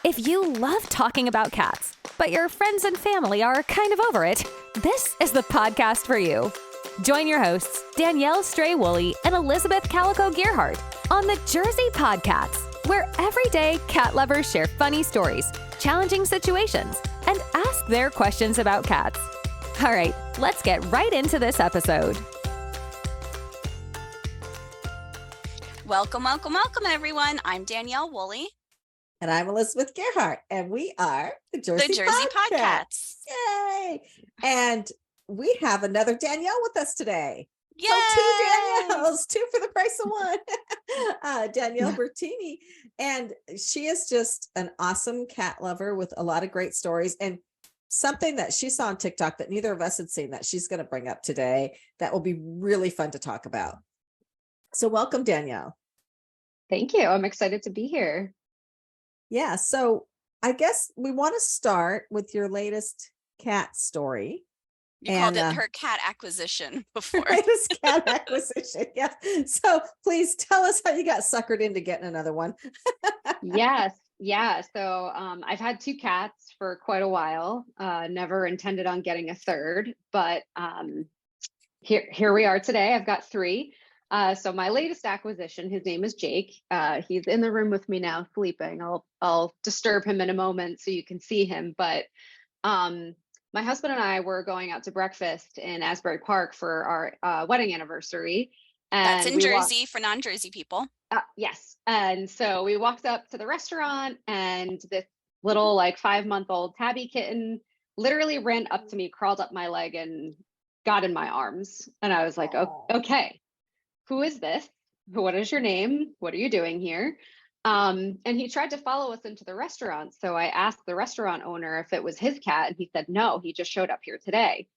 If you love talking about cats, but your friends and family are kind of over it, this is the podcast for you. Join your hosts, Danielle Stray Woolley and Elizabeth Calico Gearhart, on the Jersey Podcats, where everyday cat lovers share funny stories, challenging situations, and ask their questions about cats. All right, let's get right into this episode. Welcome, everyone. I'm Danielle Woolley. And I'm Elizabeth Gearhart, and we are the Jersey Podcats. Yay! And we have another Danielle with us today. Yay! So two Danielles, two for the price of one. Danielle Bertini, and she is just an awesome cat lover with a lot of great stories, and something that she saw on TikTok that neither of us had seen that she's going to bring up today that will be really fun to talk about. So welcome, Danielle. Thank you. I'm excited to be here. Yeah, so I guess we want to start with your latest cat story. You called it her cat acquisition before. Latest cat acquisition, yeah. So please tell us how you got suckered into getting another one. Yes, yeah. So I've had two cats for quite a while. Never intended on getting a third, but here we are today. I've got three. So my latest acquisition, his name is Jake. He's in the room with me now sleeping. I'll disturb him in a moment so you can see him. But my husband and I were going out to breakfast in Asbury Park for our wedding anniversary. And that's in Jersey for non-Jersey people. Yes. And so we walked up to the restaurant, and this little 5-month-old tabby kitten literally ran up to me, crawled up my leg, and got in my arms. And I was like, oh, okay. Who is this? What is your name? What are you doing here? And he tried to follow us into the restaurant. So I asked the restaurant owner if it was his cat, and he said, no, he just showed up here today.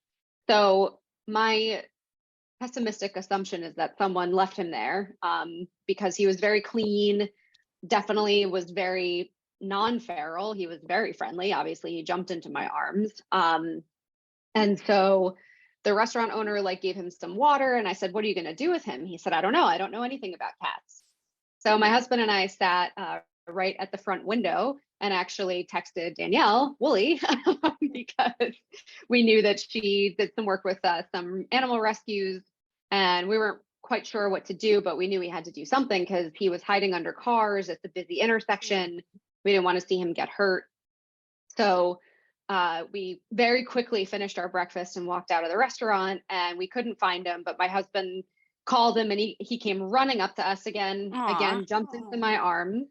So my pessimistic assumption is that someone left him there because he was very clean, definitely was very non-feral. He was very friendly. Obviously, he jumped into my arms. And so the restaurant owner gave him some water, and I said, what are you going to do with him? He said, I don't know. I don't know anything about cats. So my husband and I sat right at the front window and actually texted Danielle Woolley because we knew that she did some work with some animal rescues, and we weren't quite sure what to do, but we knew we had to do something because he was hiding under cars. It's a busy intersection. We didn't want to see him get hurt. So we very quickly finished our breakfast and walked out of the restaurant, and we couldn't find him, but my husband called him, and he came running up to us again, jumped into my arms.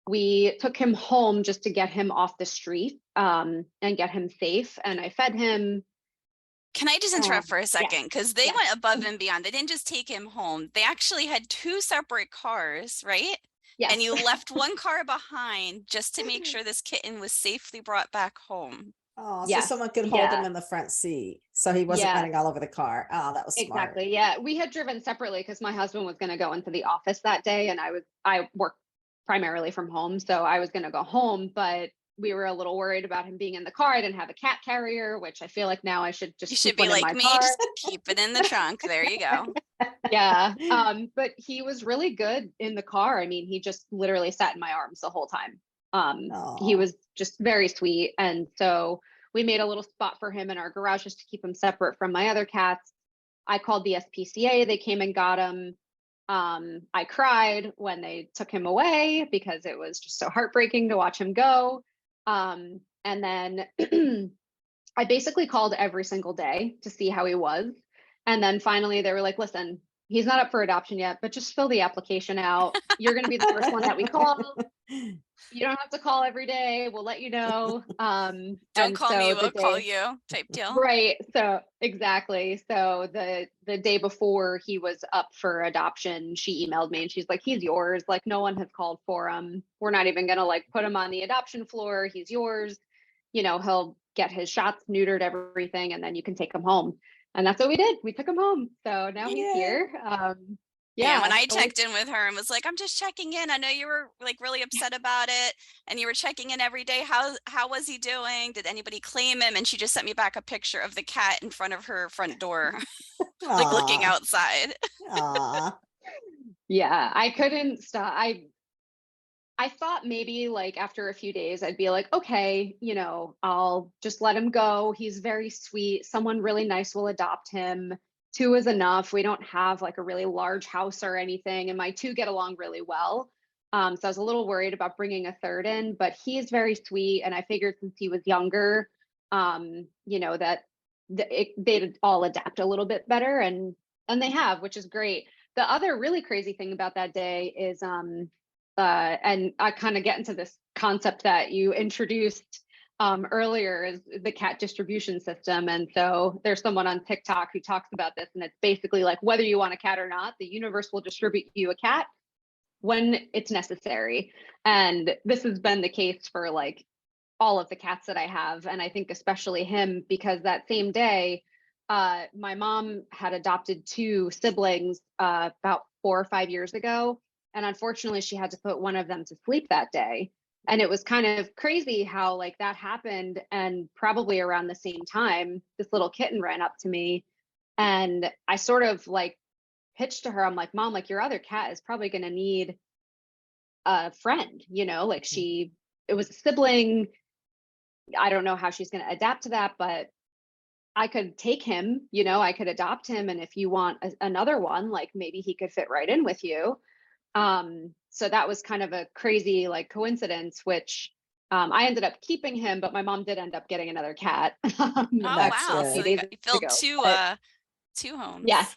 We took him home just to get him off the street and get him safe. And I fed him. Can I just interrupt for a second? Because they went above and beyond. They didn't just take him home. They actually had two separate cars, right? Yes. And you left one car behind just to make sure this kitten was safely brought back home. Oh, so someone could hold him in the front seat so he wasn't running all over the car. Oh, that was smart. Exactly. Yeah. We had driven separately because my husband was going to go into the office that day, and I work primarily from home. So I was going to go home, but we were a little worried about him being in the car. I didn't have a cat carrier, which I feel like now I should just be like me, just keep it in the trunk. There you go. Yeah. But he was really good in the car. I mean, he just literally sat in my arms the whole time. He was just very sweet. And so we made a little spot for him in our garage just to keep him separate from my other cats. I called the SPCA. They came and got him. I cried when they took him away because it was just so heartbreaking to watch him go. And then I basically called every single day to see how he was. And then finally they were like, listen, he's not up for adoption yet, but just fill the application out. You're going to be the first one that we call. You don't have to call every day. We'll let you know. Don't call me, we'll call you type deal. Right. So exactly. So the day before he was up for adoption, she emailed me and she's like, he's yours. No one has called for him. We're not even going to put him on the adoption floor. He's yours. He'll get his shots, neutered, everything, and then you can take him home. And that's what we did. We took him home. So now he's here. Yeah, when I checked in with her and was like, I'm just checking in. I know you were really upset about it, and you were checking in every day. How was he doing? Did anybody claim him? And she just sent me back a picture of the cat in front of her front door, looking outside. Yeah, I couldn't stop. I thought maybe like after a few days, I'd be like, okay, you know, I'll just let him go. He's very sweet. Someone really nice will adopt him. 2 is enough. We don't have like a really large house or anything. And my 2 get along really well. So I was a little worried about bringing a 3rd in, but he is very sweet. And I figured since he was younger, you know, that they'd all adapt a little bit better. And they have, which is great. The other really crazy thing about that day is, and I kind of get into this concept that you introduced earlier, is the cat distribution system. And so there's someone on TikTok who talks about this, and it's basically like, whether you want a cat or not, the universe will distribute you a cat when it's necessary. And this has been the case for like all of the cats that I have. And I think especially him, because that same day, my mom had adopted 2 siblings about 4 or 5 years ago. And unfortunately, she had to put one of them to sleep that day. And it was kind of crazy how like that happened. And probably around the same time, this little kitten ran up to me, and I sort of like pitched to her, I'm like, Mom, like your other cat is probably going to need a friend, you know, like it was a sibling. I don't know how she's going to adapt to that, but I could take him, you know, I could adopt him. And if you want another one, like maybe he could fit right in with you. So that was kind of a crazy like coincidence, which I ended up keeping him, but my mom did end up getting another cat. Oh, wow. So you filled ago. 2 homes. Yes.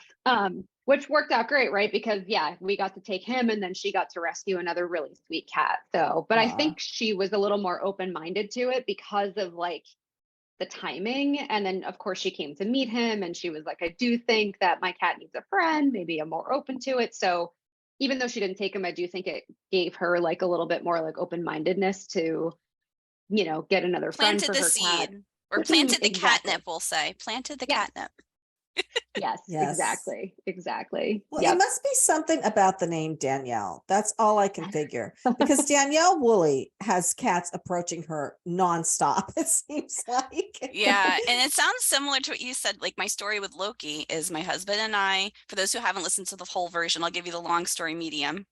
Which worked out great, right? Because yeah, we got to take him, and then she got to rescue another really sweet cat. So, but I think she was a little more open-minded to it because of like the timing. And then of course she came to meet him, and she was like, I do think that my cat needs a friend. Maybe I'm more open to it. So even though she didn't take him, I do think it gave her like a little bit more like open-mindedness to, you know, get another friend for her cat. Or planted the catnip, we'll say. Planted the catnip. Yes, exactly. Well, It must be something about the name Danielle. That's all I can figure. Because Danielle Woolley has cats approaching her nonstop, it seems like. Yeah, and it sounds similar to what you said. Like my story with Loki is my husband and I, for those who haven't listened to the whole version, I'll give you the long story medium.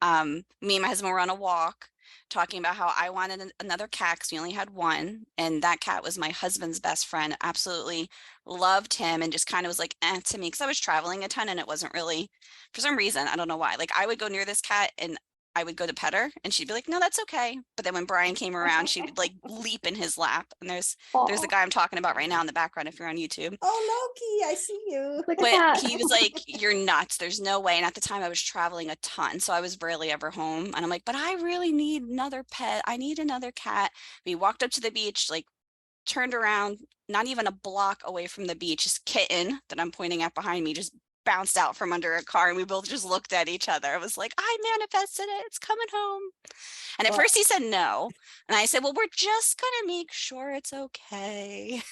Me and my husband were on a walk talking about how I wanted another cat because we only had one, and that cat was my husband's best friend. Absolutely loved him, and just kind of was like to me because I was traveling a ton, and it wasn't really, for some reason, I don't know why, like I would go near this cat and I would go to pet her and she'd be like, no, that's okay. But then when Brian came around, she would like leap in his lap. And there's the guy I'm talking about right now in the background if you're on YouTube. Oh, Loki, I see you. But he was like, you're nuts. There's no way. And at the time I was traveling a ton, so I was rarely ever home. And I'm like, but I really need another pet. I need another cat. We walked up to the beach, like turned around, not even a block away from the beach, this kitten that I'm pointing at behind me just bounced out from under a car, and we both just looked at each other. I was like, I manifested it. It's coming home. And at first he said no. And I said, well, we're just going to make sure it's okay.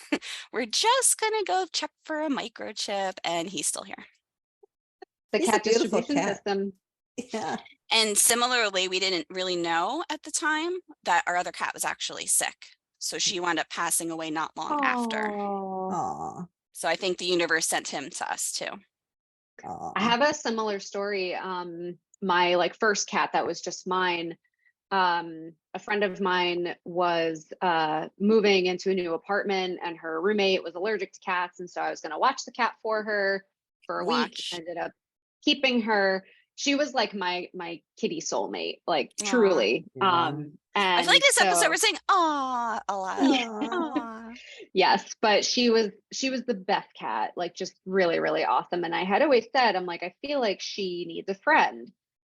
We're just going to go check for a microchip. And he's still here. The cat distribution system. Yeah. And similarly, we didn't really know at the time that our other cat was actually sick. So she wound up passing away not long after. Aww. So I think the universe sent him to us too. I have a similar story. My like first cat that was just mine, a friend of mine was moving into a new apartment, and her roommate was allergic to cats, and so I was going to watch the cat for her for a week. I ended up keeping her. She was like my kitty soulmate, like truly. And I feel like this episode we're saying "aw" a lot. Aww. Yes, but she was the best cat, like just really, really awesome. And I had always said, I'm like, I feel like she needs a friend.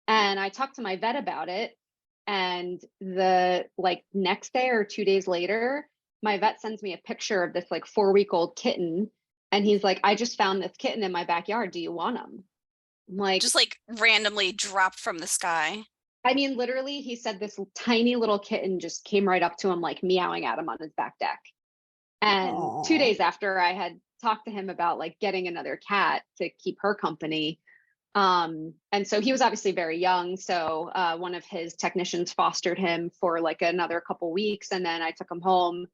And I talked to my vet about it. And the like next day or 2 days later, my vet sends me a picture of this like 4-week-old kitten. And he's like, I just found this kitten in my backyard. Do you want him? I'm like, just like randomly dropped from the sky. I mean, literally, he said this tiny little kitten just came right up to him, like meowing at him on his back deck. And 2 days after, I had talked to him about like getting another cat to keep her company. And so he was obviously very young. So one of his technicians fostered him for like another couple weeks. And then I took him home,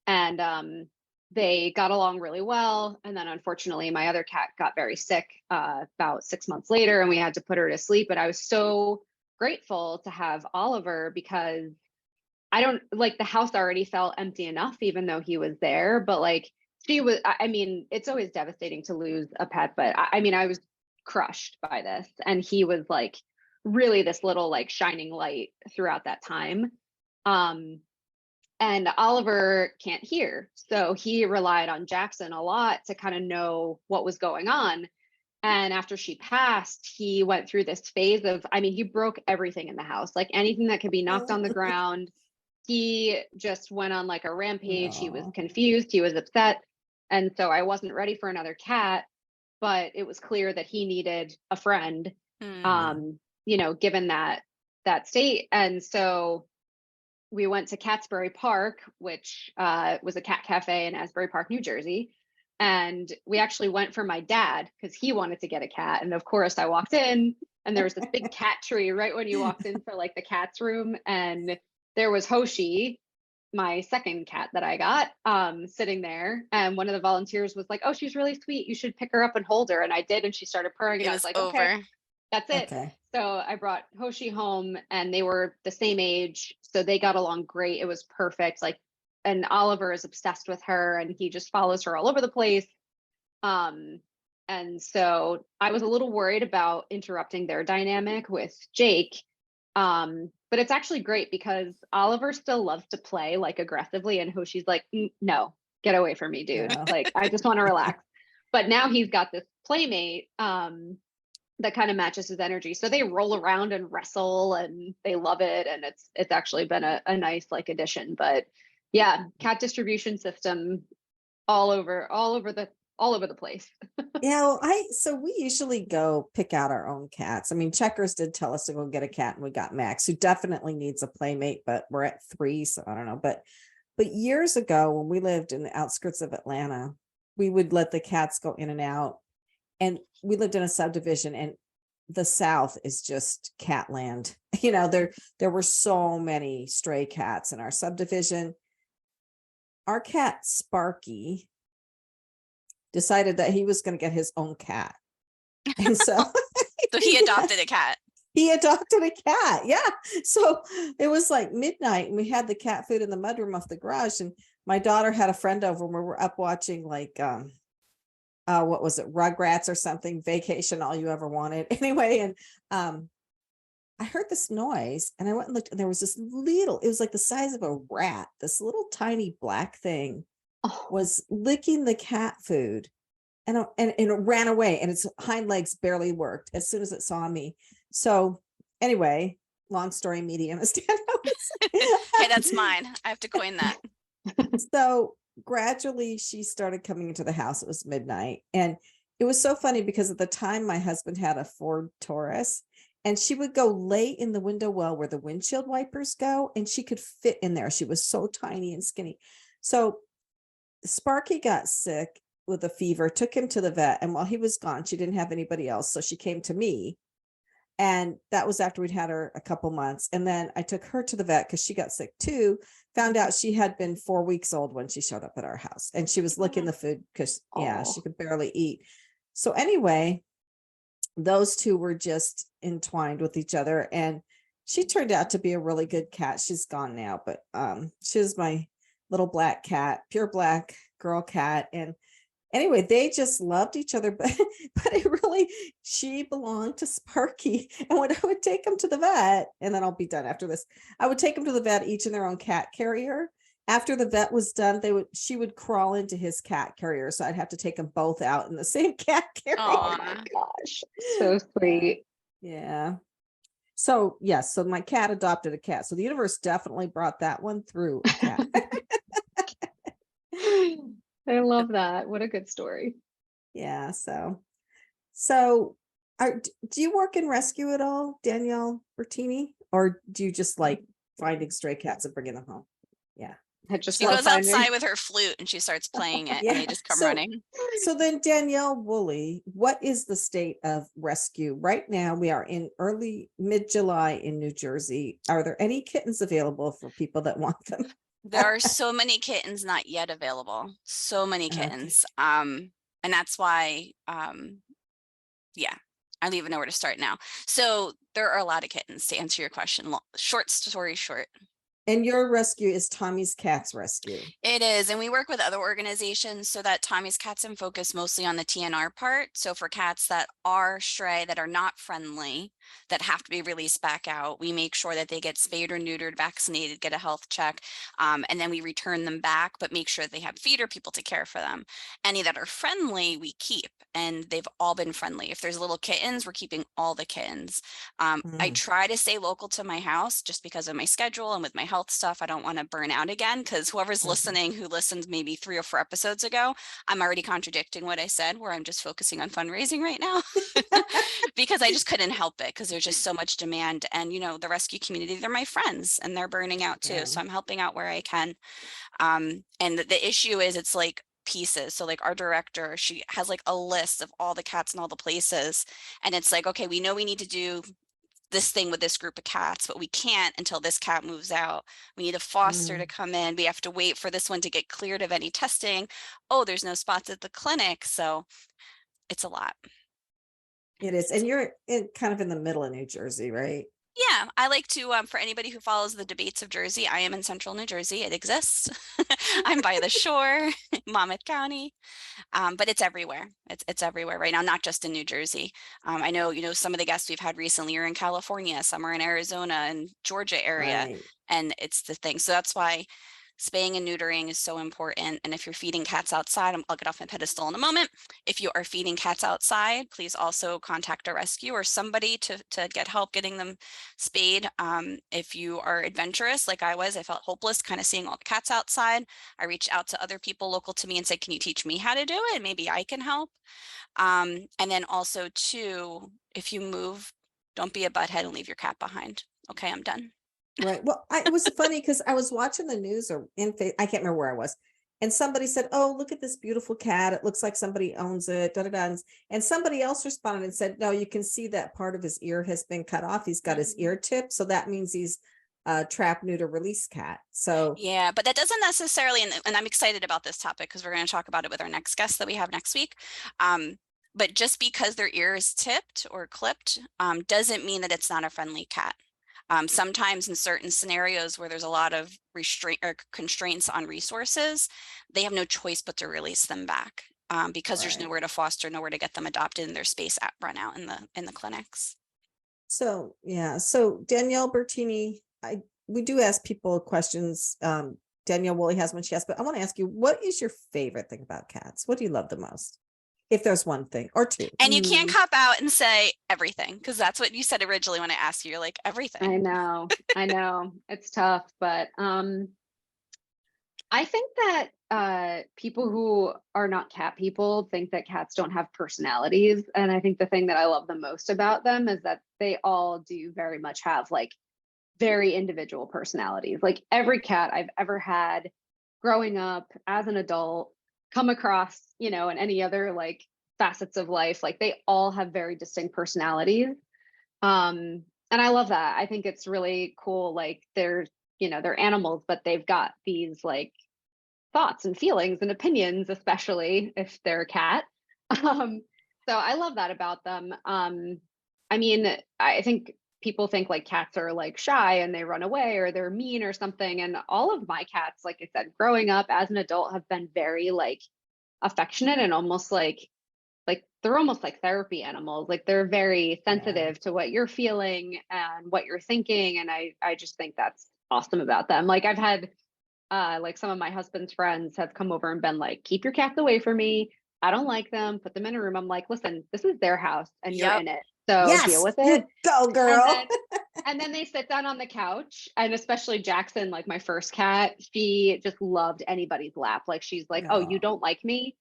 and they got along really well. And then unfortunately, my other cat got very sick about 6 months later, and we had to put her to sleep. But I was so grateful to have Oliver because I don't like the house already felt empty enough, even though he was there. But like she was, I mean, it's always devastating to lose a pet, but I mean, I was crushed by this. And he was like really this little like shining light throughout that time. And Oliver can't hear. So he relied on Jackson a lot to kind of know what was going on. And after she passed, he went through this phase of, I mean, he broke everything in the house, like anything that could be knocked on the ground. He just went on like a rampage. He was confused. He was upset. And so I wasn't ready for another cat, but it was clear that he needed a friend, you know, given that state. And so we went to Catsbury Park, which was a cat cafe in Asbury Park, New Jersey. And we actually went for my dad because he wanted to get a cat. And of course I walked in and there was this big cat tree right when you walked in for like the cat's room. And there was Hoshi, my second cat that I got, sitting there. And one of the volunteers was like, oh, she's really sweet. You should pick her up and hold her. And I did. And she started purring. And I was like, okay, that's it. Okay. So I brought Hoshi home and they were the same age. So they got along great. It was perfect. Like, and Oliver is obsessed with her and he just follows her all over the place. And so I was a little worried about interrupting their dynamic with Jake. But it's actually great because Oliver still loves to play like aggressively and Hoshi's like, no, get away from me, dude. Yeah. Like, I just want to relax. But now he's got this playmate, that kind of matches his energy. So they roll around and wrestle and they love it. And it's actually been a nice like addition, but yeah, cat distribution system all over the place. Yeah, well, so we usually go pick out our own cats. I mean, Checkers did tell us to go get a cat and we got Max, who definitely needs a playmate, but we're at 3, so I don't know. But years ago when we lived in the outskirts of Atlanta, we would let the cats go in and out. And we lived in a subdivision and the South is just cat land. You know, there were so many stray cats in our subdivision. Our cat Sparky decided that he was going to get his own cat. And so so he adopted a cat. He adopted a cat. Yeah. So it was like midnight and we had the cat food in the mudroom of the garage. And my daughter had a friend over and we were up watching like, what was it? Rugrats or something, Vacation, All You Ever Wanted. Anyway. And, I heard this noise and I went and looked and there was this it was like the size of a rat. This little tiny black thing was licking the cat food and it ran away and its hind legs barely worked as soon as it saw me. So anyway, long story medium. Hey, that's mine. I have to coin that. So gradually she started coming into the house. It was midnight. And it was so funny because at the time my husband had a Ford Taurus. And she would go lay in the window well where the windshield wipers go, and she could fit in there. She was so tiny and skinny. So Sparky got sick with a fever, took him to the vet. And while he was gone, she didn't have anybody else. So she came to me. And that was after we'd had her a couple months. And then I took her to the vet because she got sick too, found out she had been 4 weeks old when she showed up at our house. And she was licking the food because, she could barely eat. So anyway, those two were just entwined with each other and she turned out to be a really good cat. She's gone now, but she was my little black cat, pure black girl cat. And anyway, they just loved each other, but she belonged to Sparky. And when I would take them to the vet, and then I'll be done after this, I would take them to the vet, each in their own cat carrier. After the vet was done, she would crawl into his cat carrier. So I'd have to take them both out in the same cat carrier. Oh my gosh. So sweet. Yeah. So yes. So my cat adopted a cat. So the universe definitely brought that one through a cat. I love that. What a good story. Yeah. So do you work in rescue at all, Danielle Bertini? Or do you just like finding stray cats and bringing them home? Yeah. She goes outside with her flute and she starts playing it and they just come running. So then Danielle Woolley, what is the state of rescue? Right now we are in mid-July in New Jersey. Are there any kittens available for people that want them? There are so many kittens not yet available. So many kittens. Okay. And that's why, I don't even know where to start now. So there are a lot of kittens, to answer your question. Short story short. And your rescue is Tommy's Cats Rescue. It is. And we work with other organizations so that Tommy's Cats and focus mostly on the TNR part. So for cats that are stray, that are not friendly, that have to be released back out, we make sure that they get spayed or neutered, vaccinated, get a health check, and then we return them back, but make sure they have feeder people to care for them. Any that are friendly, we keep, and they've all been friendly. If there's little kittens, we're keeping all the kittens. I try to stay local to my house just because of my schedule and with my health stuff. I don't want to burn out again, because whoever's listening, who listened maybe 3 or 4 episodes ago, I'm already contradicting what I said, where I'm just focusing on fundraising right now because I just couldn't help it, because there's just so much demand. And, you know, the rescue community, they're my friends and they're burning out too. So I'm helping out where I can. And the issue is, it's like pieces. So like our director, she has like a list of all the cats in all the places. And it's like, okay, we know we need to do this thing with this group of cats, but we can't until this cat moves out. We need a foster to come in. We have to wait for this one to get cleared of any testing. Oh, there's no spots at the clinic. So it's a lot. It is. And you're kind of in the middle of New Jersey, right? Yeah, I like to, for anybody who follows the debates of Jersey, I am in central New Jersey. It exists. I'm by the shore, Monmouth County. But it's everywhere. It's everywhere right now, not just in New Jersey. I know, you know, some of the guests we've had recently are in California, some are in Arizona and Georgia area, Right. and it's the thing. So that's why spaying and neutering is so important. And if you're feeding cats outside, I'll get off my pedestal in a moment. If you are feeding cats outside, please also contact a rescue or somebody to get help getting them spayed. If you are adventurous, like I was, I felt hopeless kind of seeing all the cats outside. I reached out to other people local to me and said, can you teach me how to do it? Maybe I can help. And then also too, if you move, don't be a butthead and leave your cat behind. Okay, I'm done. Right. Well, it was funny because I was watching the news or I can't remember where I was. And somebody said, oh, look at this beautiful cat. It looks like somebody owns it. Da, da, da. And somebody else responded and said, no, you can see that part of his ear has been cut off. He's got his ear tip. So that means he's a trap, neuter, release cat. So yeah, but that doesn't necessarily, and I'm excited about this topic because we're going to talk about it with our next guest that we have next week. But just because their ear is tipped or clipped doesn't mean that it's not a friendly cat. Sometimes in certain scenarios where there's a lot of restraint or constraints on resources, they have no choice but to release them back because there's nowhere to foster, nowhere to get them adopted, and their space run out in the clinics. So yeah, so Danielle Bertini, we do ask people questions. Danielle Woolley has one she asked, but I want to ask you, what is your favorite thing about cats? What do you love the most? If there's one thing or two. And you can't cop out and say everything, because that's what you said originally when I asked you. You're like, everything. I know. It's tough, but I think that people who are not cat people think that cats don't have personalities. And I think the thing that I love the most about them is that they all do very much have like very individual personalities. Like every cat I've ever had growing up as an adult, come across, you know, and any other like facets of life, like they all have very distinct personalities. And I love that. I think it's really cool. Like they're, you know, they're animals, but they've got these like thoughts and feelings and opinions, especially if they're a cat. So I love that about them. I mean, I think people think like cats are like shy and they run away or they're mean or something. And all of my cats, like I said, growing up as an adult have been very like affectionate and almost like they're almost like therapy animals. Like they're very sensitive to what you're feeling and what you're thinking. And I just think that's awesome about them. Like I've had like some of my husband's friends have come over and been like, keep your cats away from me. I don't like them. Put them in a room. I'm like, listen, this is their house and you're in it. So deal with it. Go, girl. And then they sit down on the couch, and especially Jackson, like my first cat, she just loved anybody's lap. Like she's like, oh, you don't like me?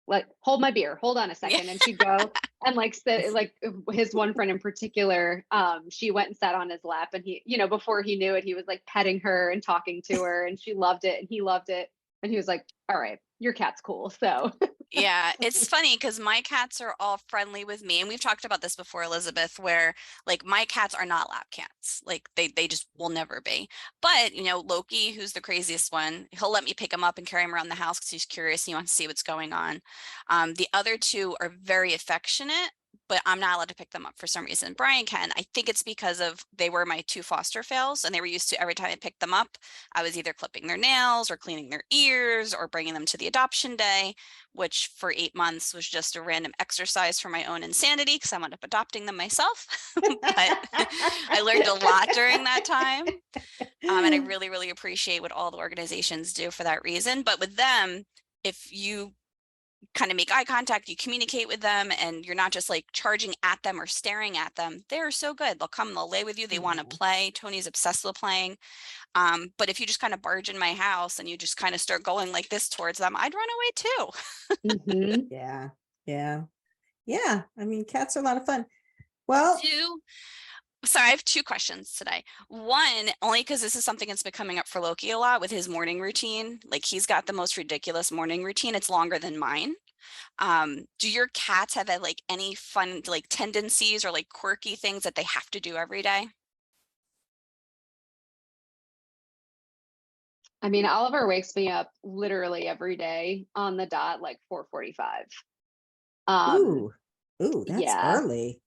Like, hold my beer. Hold on a second. And she'd go and like sit, like his one friend in particular, she went and sat on his lap, and he, you know, before he knew it, he was like petting her and talking to her, and she loved it and he loved it. And he was like, all right, your cat's cool. So yeah, it's funny because my cats are all friendly with me. And we've talked about this before, Elizabeth, where like my cats are not lap cats. Like they just will never be. But, you know, Loki, who's the craziest one, he'll let me pick him up and carry him around the house because he's curious and he wants to see what's going on. The other two are very affectionate, but I'm not allowed to pick them up for some reason. Brian can. I think it's because they were my 2 foster fails, and they were used to every time I picked them up, I was either clipping their nails or cleaning their ears or bringing them to the adoption day, which for 8 months was just a random exercise for my own insanity because I wound up adopting them myself. But I learned a lot during that time. And I really, really appreciate what all the organizations do for that reason. But with them, if you kind of make eye contact, you communicate with them, and you're not just like charging at them or staring at them, they're so good. They'll come, they'll lay with you. They want to play. Tony's obsessed with playing. But if you just kind of barge in my house and you just kind of start going like this towards them, I'd run away too. Yeah. Yeah. Yeah. I mean, cats are a lot of fun. Well, Sorry, I have 2 questions today. One, only because this is something that's been coming up for Loki a lot with his morning routine. Like, he's got the most ridiculous morning routine. It's longer than mine. Do your cats have like any fun like tendencies or like quirky things that they have to do every day? I mean, Oliver wakes me up literally every day on the dot, like 4:45. That's early.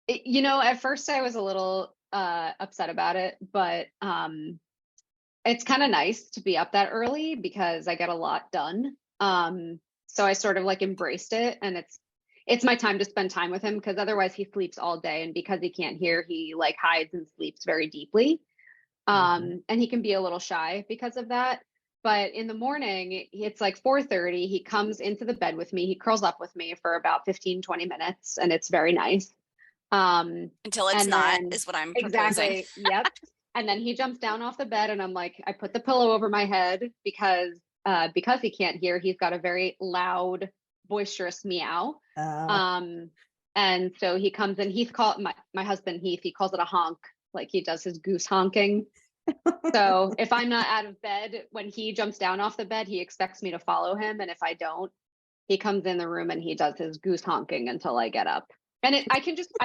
At first I was a little upset about it, but it's kind of nice to be up that early because I get a lot done. So I sort of like embraced it, and it's my time to spend time with him, because otherwise he sleeps all day, and because he can't hear, he like hides and sleeps very deeply. And he can be a little shy because of that. But in the morning, it's like 4:30. He comes into the bed with me. He curls up with me for about 15-20 minutes, and it's very nice. Until it's not, is what I'm proposing. Exactly. Yep. And then he jumps down off the bed, and I'm like, I put the pillow over my head because he can't hear. He's got a very loud, boisterous meow. And so he comes in. Heath called my husband Heath. He calls it a honk, like he does his goose honking. So if I'm not out of bed when he jumps down off the bed, he expects me to follow him, and if I don't, he comes in the room and he does his goose honking until I get up. And I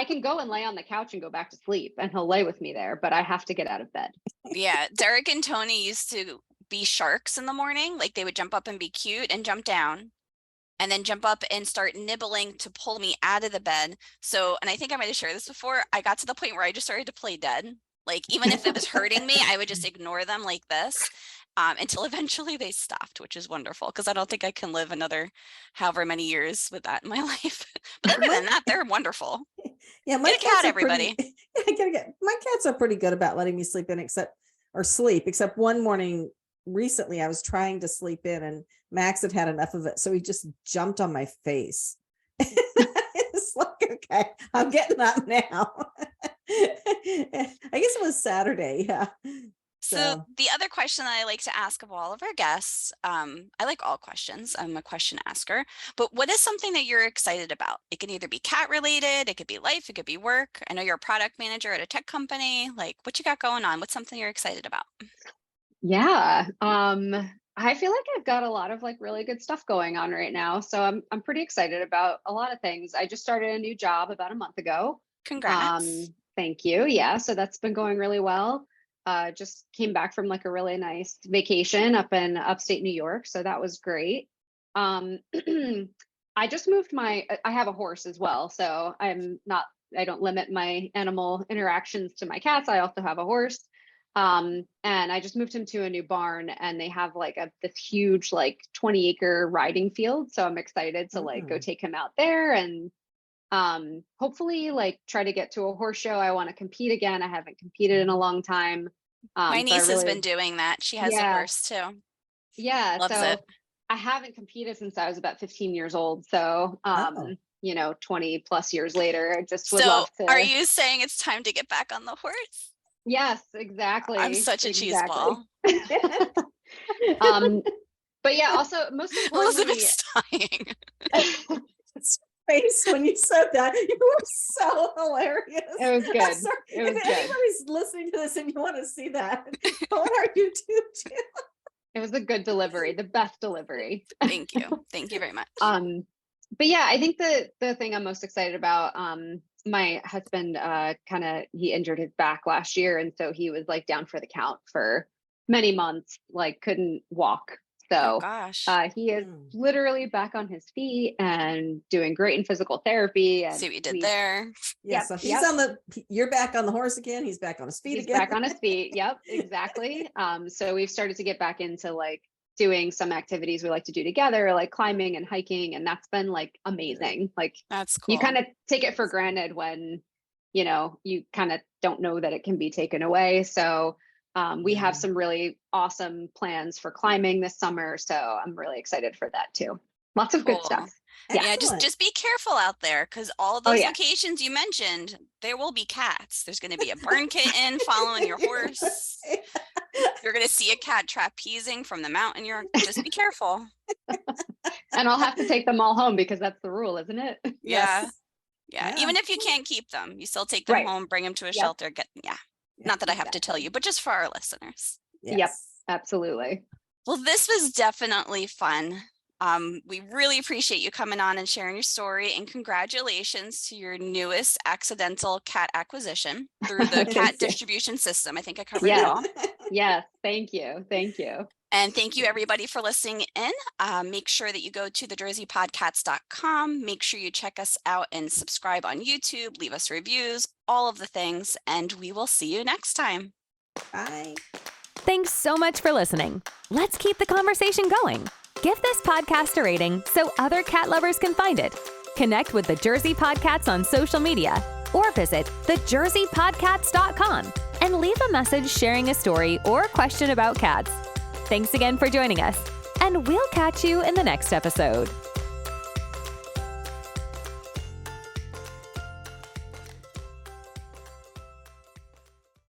can go and lay on the couch and go back to sleep, and he'll lay with me there, but I have to get out of bed. Yeah, Derek and Tony used to be sharks in the morning. Like, they would jump up and be cute and jump down, and then jump up and start nibbling to pull me out of the bed. So, and I think I might have shared this before, I got to the point where I just started to play dead. Like, even if it was hurting me, I would just ignore them like this. Until eventually they stopped, which is wonderful, because I don't think I can live another however many years with that in my life. But other than that, they're wonderful. Yeah, my get a cat, everybody. My cats are pretty good about letting me sleep in, except one morning recently I was trying to sleep in, and Max had enough of it, so he just jumped on my face. It's like, okay, I'm getting up now. I guess it was Saturday. Yeah. So the other question that I like to ask of all of our guests, I like all questions. I'm a question asker, but what is something that you're excited about? It can either be cat related, it could be life, it could be work. I know you're a product manager at a tech company. Like, what you got going on? What's something you're excited about? Yeah. I feel like I've got a lot of like really good stuff going on right now. So I'm pretty excited about a lot of things. I just started a new job about a month ago. Congrats. Thank you. Yeah. So that's been going really well. Just came back from like a really nice vacation up in upstate New York. So that was great. I just moved I have a horse as well. So I don't limit my animal interactions to my cats. I also have a horse. And I just moved him to a new barn, and they have like this huge, like 20-acre riding field. So I'm excited to like go take him out there and hopefully like try to get to a horse show. I want to compete again. I haven't competed in a long time. My niece has been doing that. She has a horse too. Yeah. Loves it. I haven't competed since I was about 15 years old. So, 20 plus years later, I just would love to. Are you saying it's time to get back on the horse? Yes, exactly. I'm such a cheese ball. But yeah, also most importantly, Elizabeth's dying. Face when you said that, you were so hilarious. It was good. If anybody's listening to this and you want to see that, go on our YouTube channel. It was a good delivery, the best delivery. Thank you very much. But yeah, I think the thing I'm most excited about, my husband he injured his back last year, and so he was like down for the count for many months, like couldn't walk So gosh. he is literally back on his feet and doing great in physical therapy. And see what you did there. Yeah. So he's you're back on the horse again. He's back on his feet again. Back on his feet. Yep, exactly. So we've started to get back into like doing some activities we like to do together, like climbing and hiking. And that's been like amazing. Like that's cool. You kind of take it for granted when, you know, you kind of don't know that it can be taken away. So we have some really awesome plans for climbing this summer. So I'm really excited for that too. Lots of good stuff. Yeah, just be careful out there, because all those locations you mentioned, there will be cats. There's going to be a burn kitten following your horse. You're going to see a cat trapezing from the mountain. Just be careful. And I'll have to take them all home because that's the rule, isn't it? Yeah. Even if you can't keep them, you still take them home, bring them to a shelter. Not that I have to tell you, but just for our listeners. Yep, absolutely. Well, this was definitely fun. We really appreciate you coming on and sharing your story, and congratulations to your newest accidental cat acquisition through the cat distribution system. I think I covered it all. Yes, thank you. Thank you. And thank you everybody for listening in. Make sure that you go to thejerseypodcats.com. Make sure you check us out and subscribe on YouTube, leave us reviews, all of the things, and we will see you next time. Bye. Thanks so much for listening. Let's keep the conversation going. Give this podcast a rating so other cat lovers can find it. Connect with the Jersey Podcats on social media or visit thejerseypodcats.com and leave a message sharing a story or question about cats. Thanks again for joining us, and we'll catch you in the next episode.